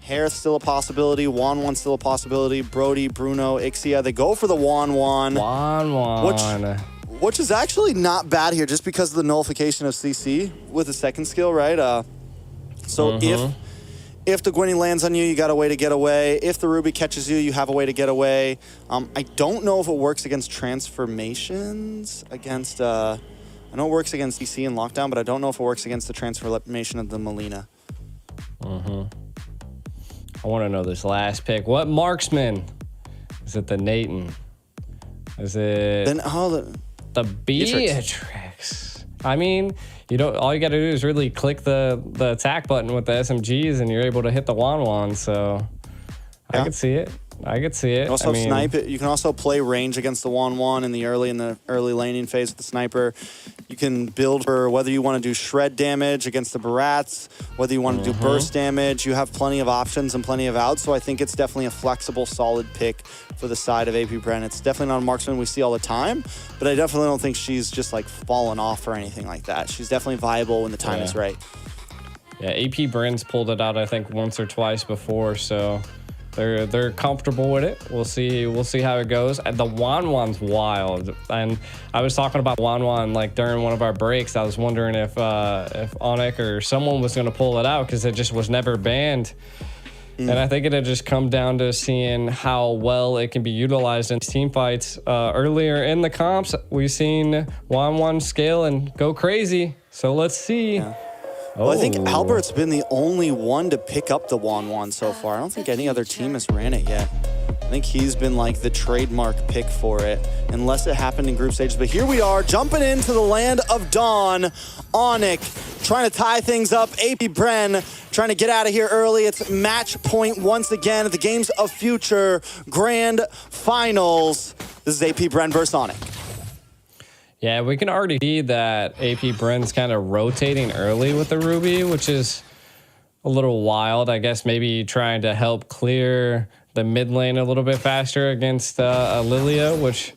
Hair's still a possibility. Wanwan's still a possibility. Brody, Bruno, Ixia. They go for the Wanwan. Which is actually not bad here just because of the nullification of CC with the second skill, right? So if the Gwynny lands on you, you got a way to get away. If the Ruby catches you, you have a way to get away. I don't know if it works against transformations, against... I know it works against DC and Lockdown, but I don't know if it works against the transformation of the Melina. I want to know this last pick. What marksman? Is it the Nathan? Is it... Then, the Beatrix. I mean, all you got to do is really click the attack button with the SMGs, and you're able to hit the Wanwan. So yeah. I could see it. You can also snipe it. You can also play range against the Wanwan in the early laning phase with the sniper. You can build for whether you want to do shred damage against the Barats, whether you want to do burst damage. You have plenty of options and plenty of outs. So I think it's definitely a flexible, solid pick for the side of AP Bren. It's definitely not a marksman we see all the time, but I definitely don't think she's just like fallen off or anything like that. She's definitely viable when the time is right. Yeah, AP Bren's pulled it out, I think, once or twice before, so they're comfortable with it. We'll see how it goes. The Wanwan's wild, and I was talking about Wanwan like during one of our breaks. I was wondering if ONIC or someone was going to pull it out because it just was never banned. And I think it had just come down to seeing how well it can be utilized in team fights. Earlier in the comps, we've seen Wanwan scale and go crazy. So let's see. Yeah. Well, I think Albert's been the only one to pick up the Wanwan so far. I don't think any other team has ran it yet. I think he's been like the trademark pick for it, unless it happened in group stages. But here we are, jumping into the land of Dawn. ONIC trying to tie things up. AP Bren trying to get out of here early. It's match point once again at the Games of Future Grand Finals. This is AP Bren versus ONIC. Yeah, we can already see that AP Bren's kind of rotating early with the Ruby, which is a little wild. I guess maybe trying to help clear the mid lane a little bit faster against Lilia, which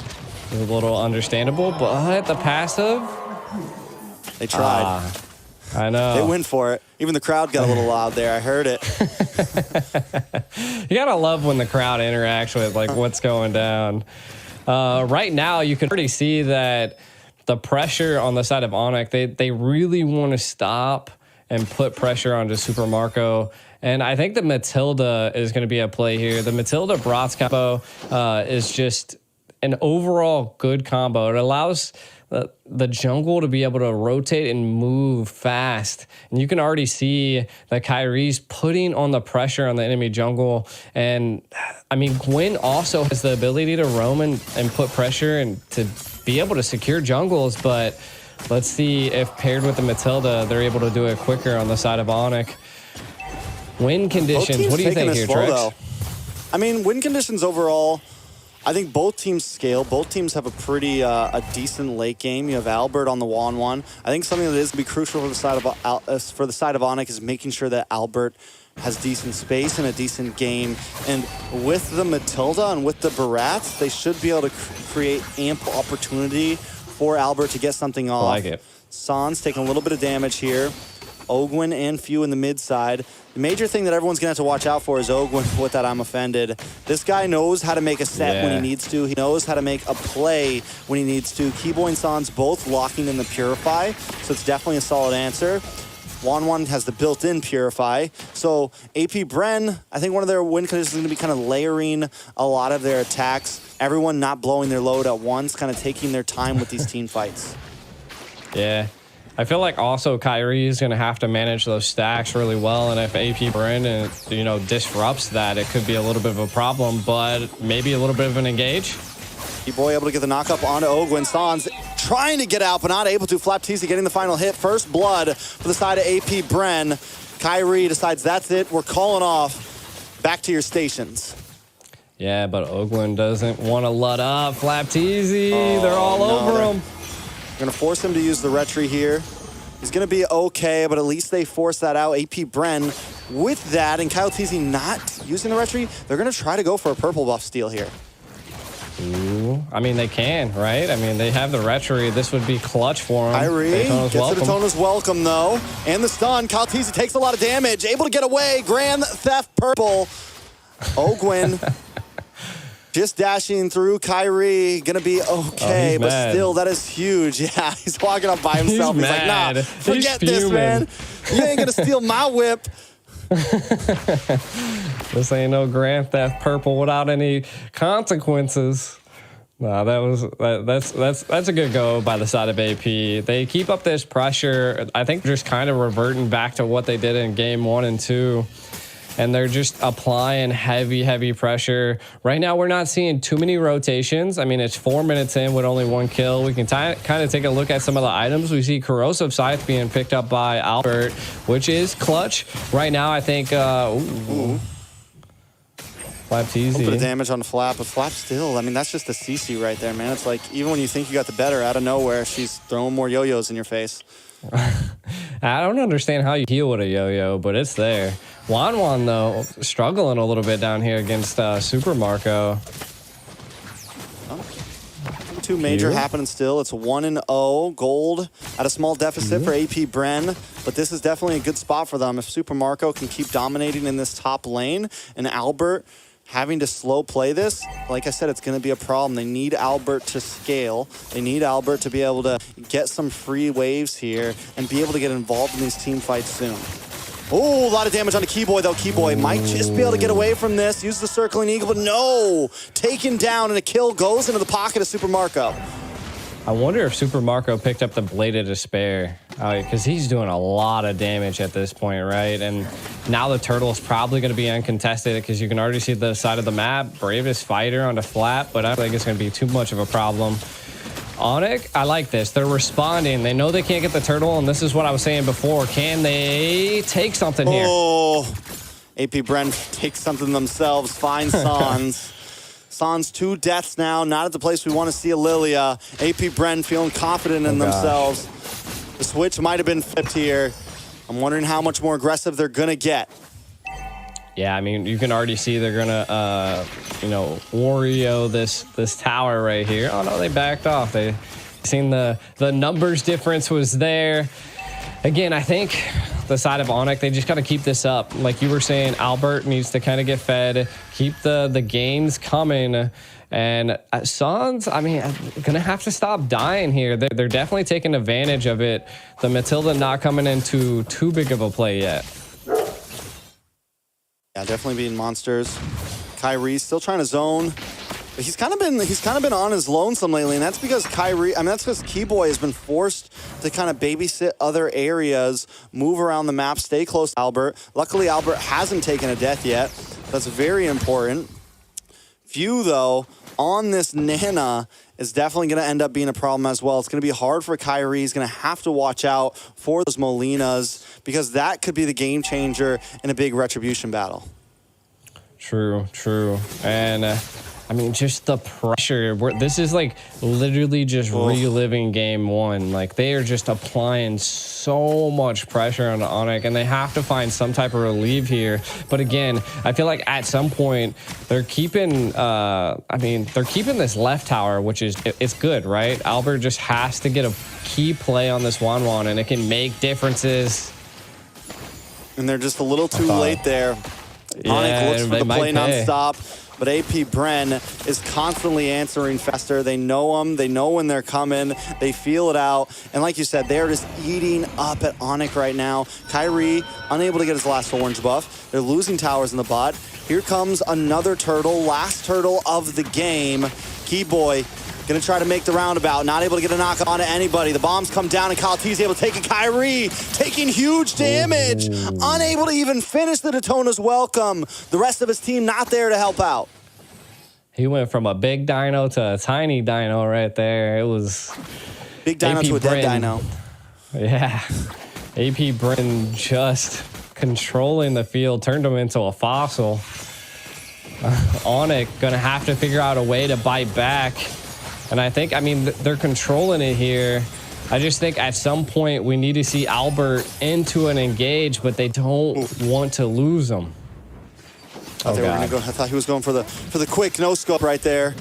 is a little understandable. But the passive... They tried. I know. They went for it. Even the crowd got a little loud there. I heard it. You gotta love when the crowd interacts with like what's going down. Right now, you can already see that the pressure on the side of ONIC, they really want to stop and put pressure onto Super Marco. And I think the Matilda is going to be a play here. The Matilda Bratz combo is just an overall good combo. It allows the jungle to be able to rotate and move fast. And you can already see that Kyrie's putting on the pressure on the enemy jungle. And I mean, Gwen also has the ability to roam and put pressure and to be able to secure jungles. But let's see if paired with the Matilda, they're able to do it quicker on the side of ONIC. Win conditions, what do you think here, Trex? I mean, win conditions overall, I think both teams scale. Both teams have a pretty a decent late game. You have Albert on the Wanwan. I think something that is going to be crucial for the side of ONIC is making sure that Albert has decent space and a decent game. And with the Matilda and with the Barats, they should be able to create ample opportunity for Albert to get something off. I like it. San's taking a little bit of damage here. Ogwyn and Few in the mid side. The major thing that everyone's going to have to watch out for is Ogwyn with that I'm offended. This guy knows how to make a set when he needs to. He knows how to make a play when he needs to. Keyboy and San's both locking in the Purify, so it's definitely a solid answer. Wanwan has the built-in Purify. So AP Bren, I think one of their win conditions is going to be kind of layering a lot of their attacks. Everyone not blowing their load at once, kind of taking their time with these team fights. Yeah. I feel like also Kyrie is going to have to manage those stacks really well, and if AP Bren disrupts that, it could be a little bit of a problem, but maybe a little bit of an engage. Keyboy able to get the knockup onto Ogwyn. Sans trying to get out, but not able to. Flaptisi getting the final hit. First blood for the side of AP Bren. Kyrie decides that's it. We're calling off. Back to your stations. Yeah, but Ogwyn doesn't want to let up. Flaptisi, they're all over him. Going to force him to use the retry here. He's going to be okay, but at least they force that out. AP Bren with that, and Kyle Teasy not using the retry. They're going to try to go for a purple buff steal here. Ooh, to. I mean, they can, right? I mean, they have the retry. This would be clutch for them. Kyrie gets the Daytona's welcome, though. And the stun. Kaltizi takes a lot of damage. Able to get away. Grand Theft Purple. Ogwin just dashing through. Kyrie gonna be okay, but mad. still, that is huge. Yeah, he's walking up by himself. He's like, nah, forget this, man. You ain't gonna steal my whip. This ain't no Grand Theft Purple without any consequences. No, that's a good go by the side of AP. They keep up this pressure. I think just kind of reverting back to what they did in game 1 and 2. And they're just applying heavy pressure. Right now, we're not seeing too many rotations. I mean, it's 4 minutes in with only 1 kill. We can kind of take a look at some of the items. We see Corrosive Scythe being picked up by Albert, which is clutch. Right now, I think... Flap's easy. A little bit of damage on the Flap, but Flap still, I mean, that's just a CC right there, man. It's like, even when you think you got the better, out of nowhere, she's throwing more yo-yos in your face. I don't understand how you heal with a yo-yo, but it's there. Wan, though, struggling a little bit down here against Super Marco. Two major happening still. It's 1-0 gold at a small deficit for AP Bren, but this is definitely a good spot for them. If Super Marco can keep dominating in this top lane and Albert having to slow play this, like I said, it's going to be a problem. They need Albert to scale. They need Albert to be able to get some free waves here and be able to get involved in these team fights soon. Oh, a lot of damage on the Keyboy, though. Keyboy might just be able to get away from this. Use the Circling Eagle, but no! Taken down, and a kill goes into the pocket of Super Marco. I wonder if Super Marco picked up the Blade of Despair, because he's doing a lot of damage at this point, right? And now the turtle is probably going to be uncontested because you can already see the side of the map. Bravest fighter on the Flap, but I don't think it's going to be too much of a problem. ONIC, I like this. They're responding. They know they can't get the turtle, and this is what I was saying before. Can they take something here? Oh, AP Bren takes something themselves. Finds Sans. Sans 2 deaths now. Not at the place we want to see a Lilia. AP Bren feeling confident in themselves. The switch might have been flipped here. I'm wondering how much more aggressive they're going to get. Yeah, I mean, you can already see they're gonna, Wario this tower right here. Oh no, they backed off. They seen the numbers difference was there. Again, I think the side of ONIC, they just got to keep this up. Like you were saying, Albert needs to kind of get fed, keep the gains coming. And Sans, I mean, gonna have to stop dying here. They're definitely taking advantage of it. The Matilda not coming into too big of a play yet. Yeah, definitely being monsters. Kyrie still trying to zone. But he's kind of been on his lonesome lately, and that's because that's because Keyboy has been forced to kind of babysit other areas, move around the map, stay close to Albert. Luckily, Albert hasn't taken a death yet. That's very important. Few, though, on this Nana is definitely going to end up being a problem as well. It's going to be hard for Kyrie. He's going to have to watch out for those Molinas because that could be the game changer in a big retribution battle. True. And I mean, just the pressure. This is like literally just reliving game 1. Like they are just applying so much pressure on ONIC, and they have to find some type of relief here. But again, I feel like at some point they're keeping. They're keeping this left tower, which is it's good, right? Albert just has to get a key play on this Wan, and it can make differences. And they're just a little too late there. ONIC looks for the play nonstop. But AP Bren is constantly answering faster. They know them. They know when they're coming. They feel it out. And like you said, they're just eating up at ONIC right now. Kyrie, unable to get his last orange buff. They're losing towers in the bot. Here comes another turtle, last turtle of the game. Keyboy gonna try to make the roundabout, not able to get a knock on to anybody. The bombs come down and Kaltizi able to take a Kyrie, taking huge damage, unable to even finish the Daytona's welcome. The rest of his team not there to help out. He went from a big dino to a tiny dino right there. It was big dino to a dead dino. Yeah, AP Bren just controlling the field, turned him into a fossil. ONIC gonna have to figure out a way to bite back. And I think, they're controlling it here. I just think at some point we need to see Albert into an engage, but they don't want to lose him. I thought he was going for the quick no scope right there.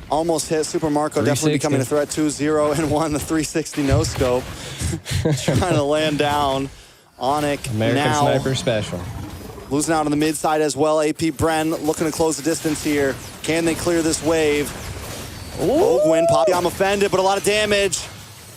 Almost hit. Super Marco definitely becoming a threat too. 0 and 1, the 360 no scope. Trying to land down. ONIC American now Sniper Special. losing out on the mid side as well. AP Bren looking to close the distance here. Can they clear this wave? Ogwin, Poppy, I'm offended, but a lot of damage.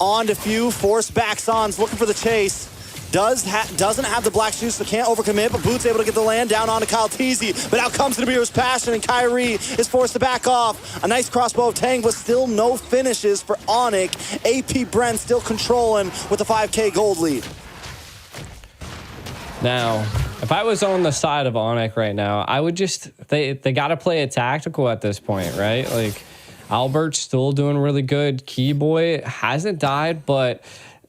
On to Few, force back Sans, looking for the chase. Doesn't have the black shoes, so can't overcommit, but Boots able to get the land down onto Kyle Teasy. But out comes Nabir's Passion, and Kyrie is forced to back off. A nice crossbow of Tang, but still no finishes for ONIC. AP Bren still controlling with a 5K gold lead. Now, if I was on the side of ONIC right now, I would just, they got to play it tactical at this point, right? Like, Albert's still doing really good. Keyboy hasn't died, but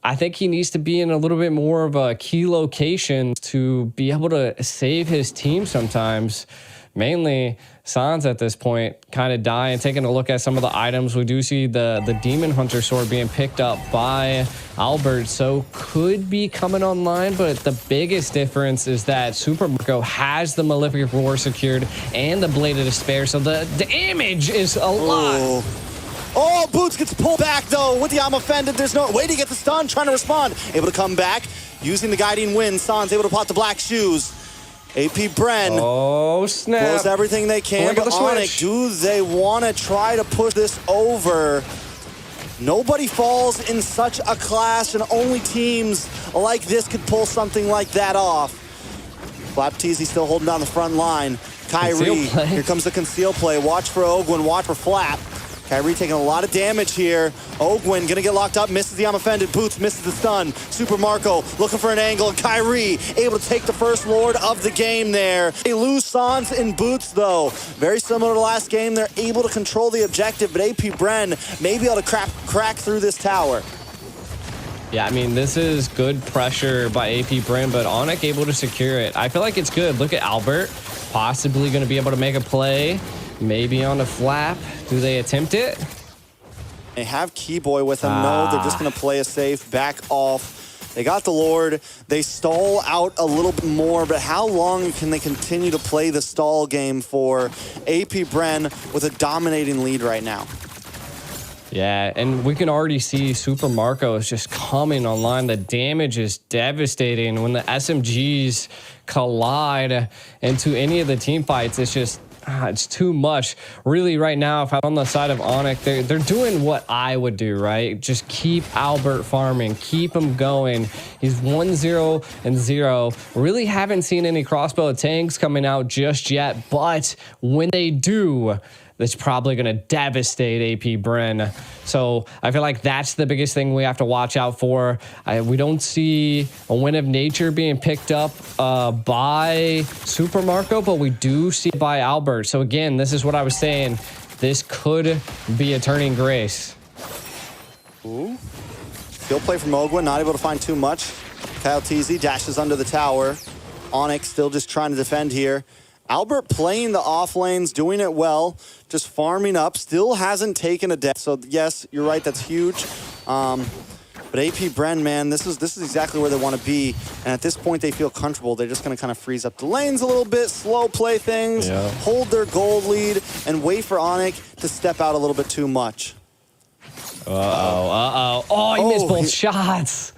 I think he needs to be in a little bit more of a key location to be able to save his team sometimes. Mainly, Sans at this point kind of dying. Taking a look at some of the items, we do see the Demon Hunter sword being picked up by Albert, so could be coming online, but the biggest difference is that Super Marco has the Malefic Roar secured and the Blade of Despair, so the damage is a lot. Oh, Boots gets pulled back, though, with the I'm offended. There's no way to get the stun, trying to respond. Able to come back, using the guiding wind. Sans able to pop the black shoes. AP Bren. Oh, snap. Close everything they can, but ONIC, do they want to try to push this over? Nobody falls in such a clash, and only teams like this could pull something like that off. Flap Teasy still holding down the front line. Kyrie, here comes the conceal play. Watch for Ogwin, watch for Flap. Kyrie taking a lot of damage here. Ogwin gonna get locked up, misses the I'm offended. Boots misses the stun. Super Marco looking for an angle, and Kyrie able to take the first Lord of the game there. They lose Sans and Boots though. Very similar to last game, they're able to control the objective, but AP Bren may be able to crack through this tower. Yeah, I mean, this is good pressure by AP Bren, but ONIC able to secure it. I feel like it's good. Look at Albert, possibly gonna be able to make a play. Maybe on the flap. Do they attempt it? They have Keyboy with them. No, they're just going to play a safe, back off. They got the Lord. They stall out a little bit more, but how long can they continue to play the stall game for? AP Bren with a dominating lead right now. Yeah, and we can already see Super Marco is just coming online. The damage is devastating. When the SMGs collide into any of the team fights, it's just... it's too much. Really, right now, if I'm on the side of ONIC, they're doing what I would do, right? Just keep Albert farming. Keep him going. He's 1-0-0. Really haven't seen any crossbow tanks coming out just yet, but when they do, that's probably going to devastate AP Bren. So I feel like that's the biggest thing we have to watch out for. We don't see a Wind of Nature being picked up by Super Marco, but we do see it by Albert. So again, this is what I was saying. This could be a turning grace. Ooh. Skill play from Ogwin, not able to find too much. Kyle Teasy dashes under the tower. ONIC still just trying to defend here. Albert playing the off lanes, doing it well, just farming up, still hasn't taken a death. So yes, you're right, that's huge. But AP Bren, man, this is exactly where they want to be. And at this point, they feel comfortable. They're just going to kind of freeze up the lanes a little bit, slow play things, hold their gold lead, and wait for ONIC to step out a little bit too much. Oh, he missed both shots.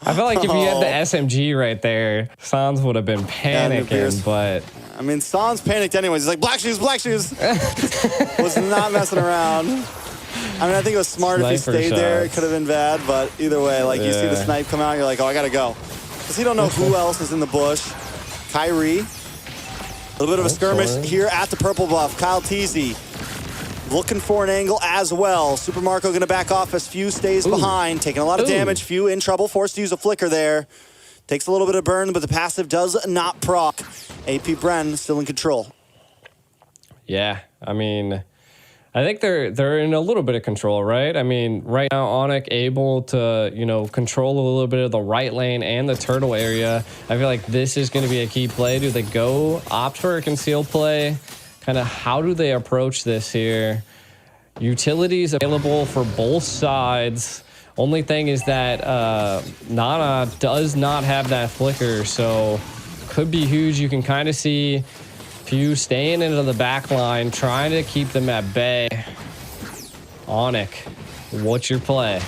I feel like if you had the SMG right there, Sans would have been panicking, but... I mean, Sans panicked anyways. He's like, black shoes, black shoes. Was not messing around. I mean, I think it was smart if he stayed there. It could have been bad, but either way, like, you see the snipe come out, you're like, oh, I gotta go. Because you don't know who else is in the bush. Kyrie. A little bit of a skirmish here at the purple buff. Kyle Teasy looking for an angle as well. Super Marco going to back off as Few stays behind. Taking a lot of damage. Few in trouble. Forced to use a flicker there. Takes a little bit of burn, but the passive does not proc. AP Bren still in control. Yeah, I mean, I think they're in a little bit of control, right? I mean, right now, ONIC able to, control a little bit of the right lane and the turtle area. I feel like this is going to be a key play. Do they opt for a concealed play? Kind of how do they approach this here? Utilities available for both sides. Only thing is that Nana does not have that flicker, so could be huge. You can kind of see Few staying into the back line, trying to keep them at bay. ONIC, what's your play?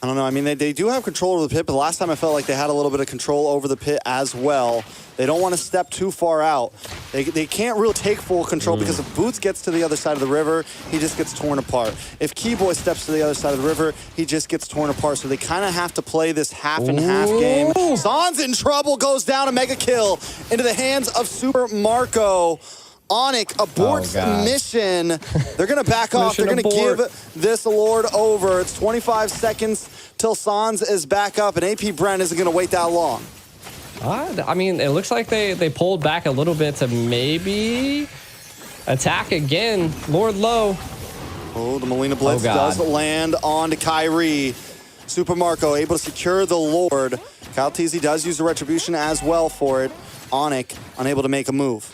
I don't know. I mean, they do have control over the pit, but the last time I felt like they had a little bit of control over the pit as well. They don't want to step too far out. They can't really take full control because if Boots gets to the other side of the river, he just gets torn apart. If Keyboy steps to the other side of the river, he just gets torn apart. So they kind of have to play this half and half game. Zan's in trouble, goes down, a mega kill into the hands of Super Marco. ONIC aborts mission. They're going to back off. They're going to give this award over. It's 25 seconds till Sans is back up, and AP Bren isn't going to wait that long. I mean, it looks like they pulled back a little bit to maybe attack again. Lord Low. Oh, the Molina Blitz does land on to Kyrie. Super Marco able to secure the Lord. Kyle Teasy does use the Retribution as well for it. ONIC unable to make a move.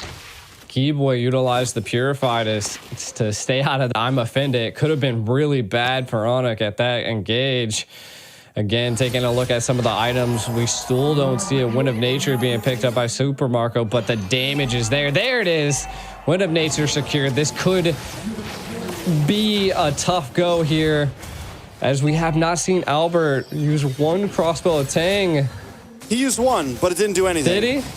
Keyboy utilized the Purify to stay out of the I'm Offended. It could have been really bad for ONIC at that engage. Again, taking a look at some of the items, we still don't see a Wind of Nature being picked up by Super Marco, but the damage is there. There it is. Wind of Nature secured. This could be a tough go here, as we have not seen Albert use one crossbow of Tang. He used one, but it didn't do anything. Did he?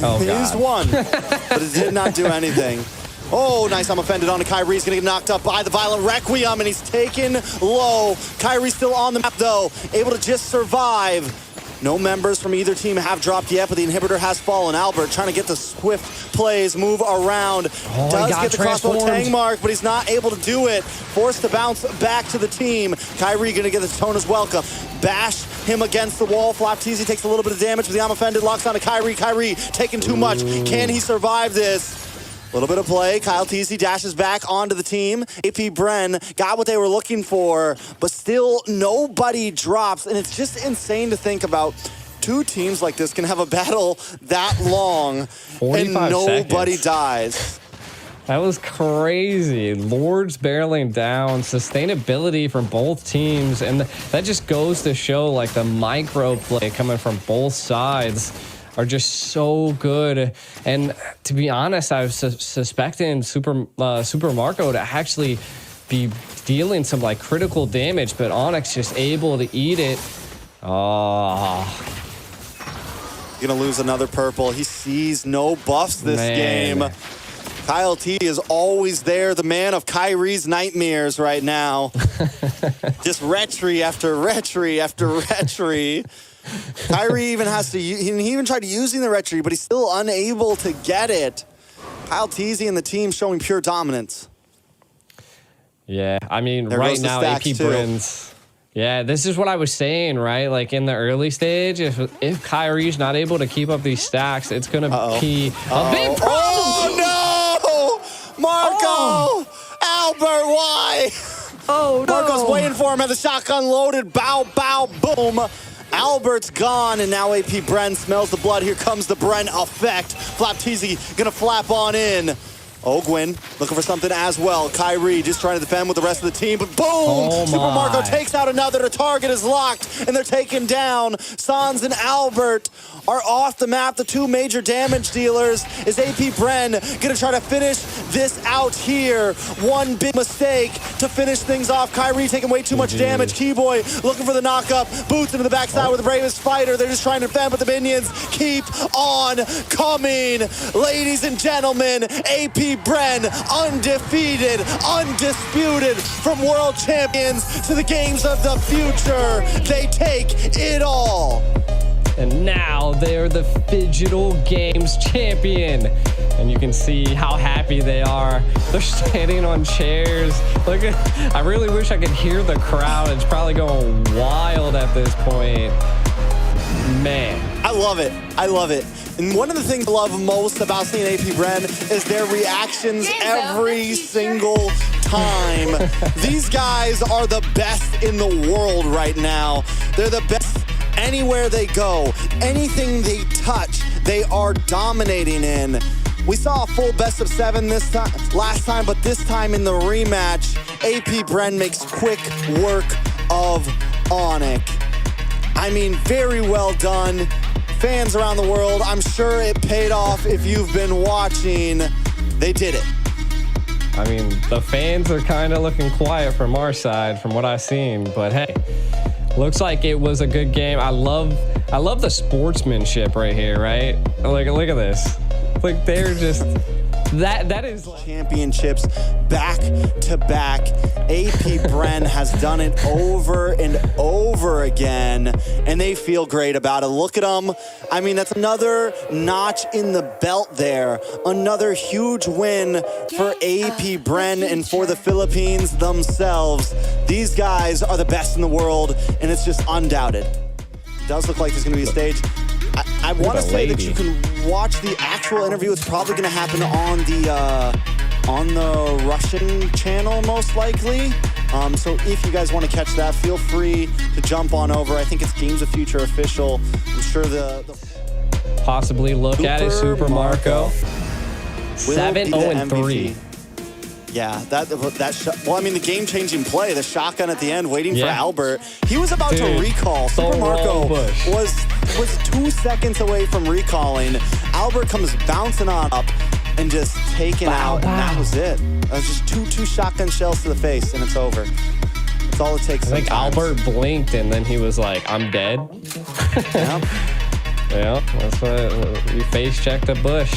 Oh, he used one, but it did not do anything. Oh, nice. I'm offended on to Kyrie. He's going to get knocked up by the Violent Requiem, and he's taken low. Kyrie's still on the map, though, able to just survive. No members from either team have dropped yet, but the inhibitor has fallen. Albert trying to get the swift plays, move around. Does get the crossbow Tang mark, but he's not able to do it. Forced to bounce back to the team. Kyrie going to get the Tona's welcome. Bash him against the wall. Flap Teasy takes a little bit of damage, but the I'm Offended locks on to Kyrie. Kyrie taking too much. Can he survive this? A little bit of play. Kyle Teasy dashes back onto the team. AP Bren got what they were looking for, but still nobody drops. And it's just insane to think about two teams like this can have a battle that long and nobody dies. That was crazy. Lords barreling down, sustainability from both teams. And that just goes to show like the micro play coming from both sides are just so good. And to be honest, I was suspecting Super Marco to actually be dealing some like critical damage, but ONIC's just able to eat it. Oh. Gonna lose another purple. He sees no buffs this game. Kyle T is always there, the man of Kyrie's nightmares right now. Just retry after retry after retry. Kyrie even has to, he even tried using the retry, but he's still unable to get it. Kyle Teasy and the team showing pure dominance. Yeah, I mean, right now, AP Bren's. Yeah, this is what I was saying, right? Like in the early stage, if Kyrie's not able to keep up these stacks, it's going to be a big problem. Oh, no! Marco! Albert, why? Oh, no. Marco's waiting for him at the shotgun loaded. Bow, bow, boom. Albert's gone, and now AP Bren smells the blood. Here comes the Bren effect. Flap Teasy gonna flap on in. Ogwin looking for something as well. Kyrie just trying to defend with the rest of the team, but boom! Oh Super Marco takes out another. The target is locked, and they're taken down. Sans and Albert are off the map. The two major damage dealers. Is AP Bren gonna try to finish this out here? One big mistake to finish things off. Kyrie taking way too much damage. Keyboy looking for the knock-up. Boots into the backside with the bravest fighter. They're just trying to defend, but the minions keep on coming. Ladies and gentlemen, AP Bren, undefeated, undisputed, from world champions to the games of the future. They take it all. And now they're the Phygital Games champion. And you can see how happy they are. They're standing on chairs. Look at, I really wish I could hear the crowd. It's probably going wild at this point. Man. I love it. I love it. And one of the things I love most about seeing AP Bren is their reactions every single time. These guys are the best in the world right now. They're the best anywhere they go. Anything they touch, they are dominating in. We saw a full best of 7 this time, last time, but this time in the rematch, AP Bren makes quick work of ONIC. I mean, very well done. fans around the world, I'm sure it paid off if you've been watching. They did it. I mean, the fans are kind of looking quiet from our side, from what I've seen. But hey, looks like it was a good game. I love the sportsmanship right here, right? Look at this. Like they're just that is like championships back to back. AP Bren has done it over and over again, and they feel great about it. Look at them. I mean, that's another notch in the belt there. Another huge win for AP Bren and for the Philippines themselves. These guys are the best in the world, and it's just undoubted. It does look like there's going to be a stage. I want to say that you can watch the actual interview. It's probably going to happen on the Russian channel, most likely. So if you guys want to catch that, feel free to jump on over. I think it's Games of Future official. I'm sure the possibly look at it. Super Marco, 7-0-3. Yeah, well, I mean, the game-changing play, the shotgun at the end, waiting for Albert. He was about to recall. Super Marco was 2 seconds away from recalling. Albert comes bouncing on up and just taken out, and that was it. That was just two shotgun shells to the face, and it's over. That's all it takes. I think Albert blinked, and then he was like, "I'm dead." Yep. Yeah, that's what we face checked a bush.